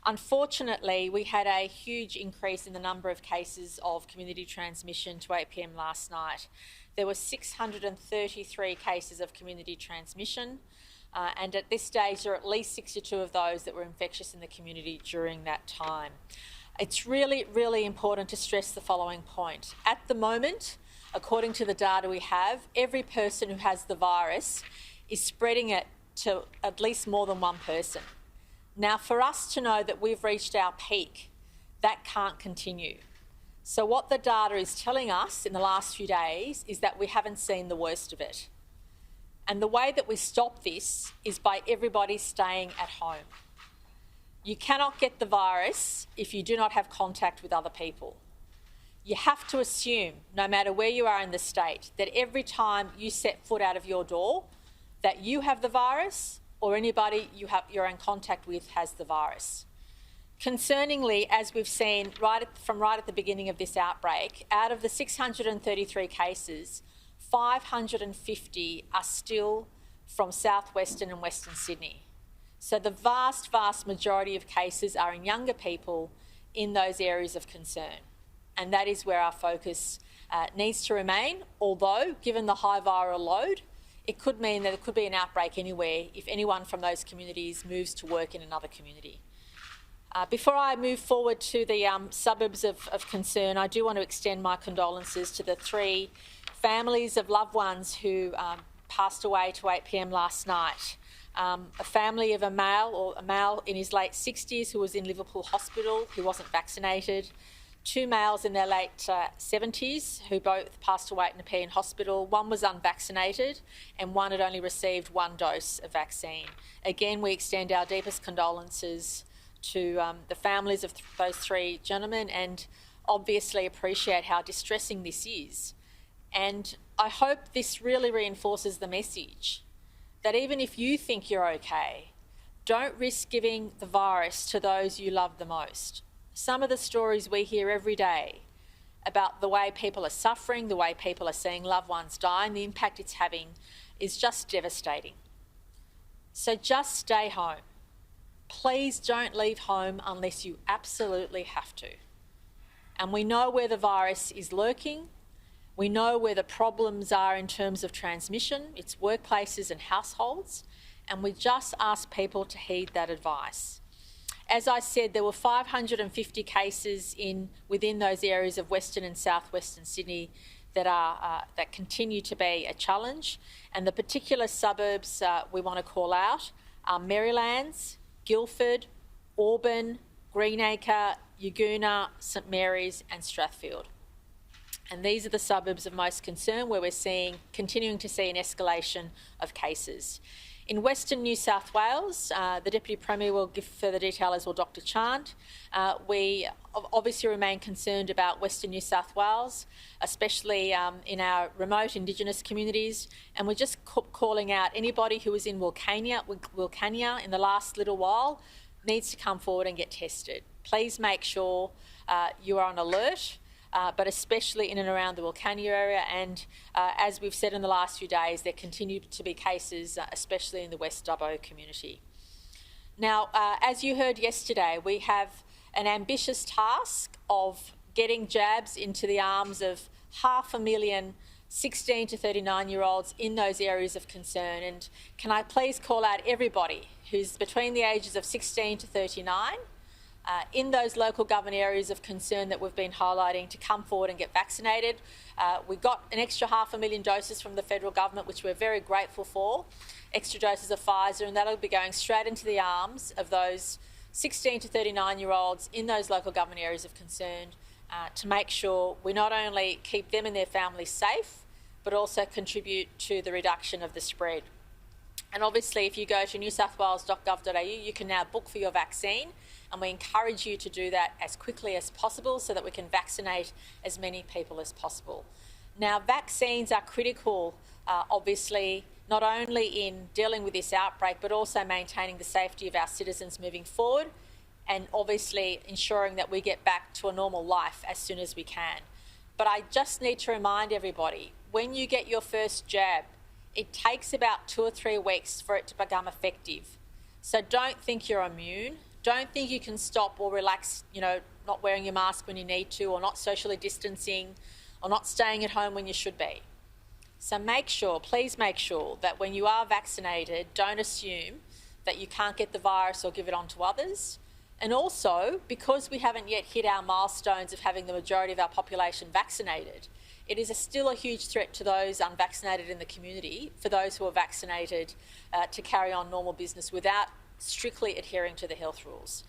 Unfortunately, we had a huge increase in the number of cases of community transmission to 8 p.m. last night. There were 633 cases of community transmission, and at this stage there are at least 62 of those that were infectious in the community during that time. It's really, really important to stress the following point. At the moment, according to the data we have, every person who has the virus is spreading it to at least more than one person. Now, for us to know that we've reached our peak, that can't continue. So what the data is telling us in the last few days is that we haven't seen the worst of it. And the way that we stop this is by everybody staying at home. You cannot get the virus if you do not have contact with other people. You have to assume, no matter where you are in the state, that every time you set foot out of your door, that you have the virus or anybody you're in contact with has the virus. Concerningly, as we've seen right at the beginning of this outbreak, out of the 633 cases, 550 are still from southwestern and western Sydney. So the vast, vast majority of cases are in younger people in those areas of concern. And that is where our focus needs to remain, although, given the high viral load, it could mean that it could be an outbreak anywhere if anyone from those communities moves to work in another community. Before I move forward to the suburbs of concern, I do want to extend my condolences to the 3 families of loved ones who passed away to 8 p.m. last night. A family of a male in his late 60s who was in Liverpool Hospital who wasn't vaccinated. 2 males in their late 70s who both passed away at Nepean Hospital. One was unvaccinated and one had only received 1 dose of vaccine. Again, we extend our deepest condolences to the families of those 3 gentlemen and obviously appreciate how distressing this is. And I hope this really reinforces the message that even if you think you're okay, don't risk giving the virus to those you love the most. Some of the stories we hear every day about the way people are suffering, the way people are seeing loved ones die, and the impact it's having is just devastating. So just stay home. Please don't leave home unless you absolutely have to. And we know where the virus is lurking. We know where the problems are in terms of transmission. It's workplaces and households. And we just ask people to heed that advice. As I said, there were 550 cases within those areas of Western and Southwestern Sydney that continue to be a challenge. And the particular suburbs we want to call out are Marylands, Guildford, Auburn, Greenacre, Yagoona, St Mary's and Strathfield. And these are the suburbs of most concern where we're continuing to see an escalation of cases. In Western New South Wales, the Deputy Premier will give further detail, as will Dr Chant. We obviously remain concerned about Western New South Wales, especially in our remote Indigenous communities, and we're just calling out anybody who was in Wilcannia in the last little while needs to come forward and get tested. Please make sure you are on alert. But especially in and around the Wilcannia area, and as we've said in the last few days, there continue to be cases, especially in the West Dubbo community. Now, as you heard yesterday, we have an ambitious task of getting jabs into the arms of 500,000 16 to 39-year-olds in those areas of concern. And can I please call out everybody who's between the ages of 16 to 39 in those local government areas of concern that we've been highlighting to come forward and get vaccinated. We got an extra 500,000 doses from the federal government, which we're very grateful for, extra doses of Pfizer, and that'll be going straight into the arms of those 16 to 39-year-olds in those local government areas of concern to make sure we not only keep them and their families safe, but also contribute to the reduction of the spread. And obviously, if you go to newsouthwales.gov.au, you can now book for your vaccine, and we encourage you to do that as quickly as possible so that we can vaccinate as many people as possible. Now, vaccines are critical, obviously, not only in dealing with this outbreak, but also maintaining the safety of our citizens moving forward, and obviously ensuring that we get back to a normal life as soon as we can. But I just need to remind everybody, when you get your first jab, it takes about 2 or 3 weeks for it to become effective. So don't think you're immune. don't think you can stop or relax, not wearing your mask when you need to, or not socially distancing, or not staying at home when you should be. So please make sure that when you are vaccinated, don't assume that you can't get the virus or give it on to others. And also, because we haven't yet hit our milestones of having the majority of our population vaccinated, it is still a huge threat to those unvaccinated in the community, for those who are vaccinated, to carry on normal business without strictly adhering to the health rules.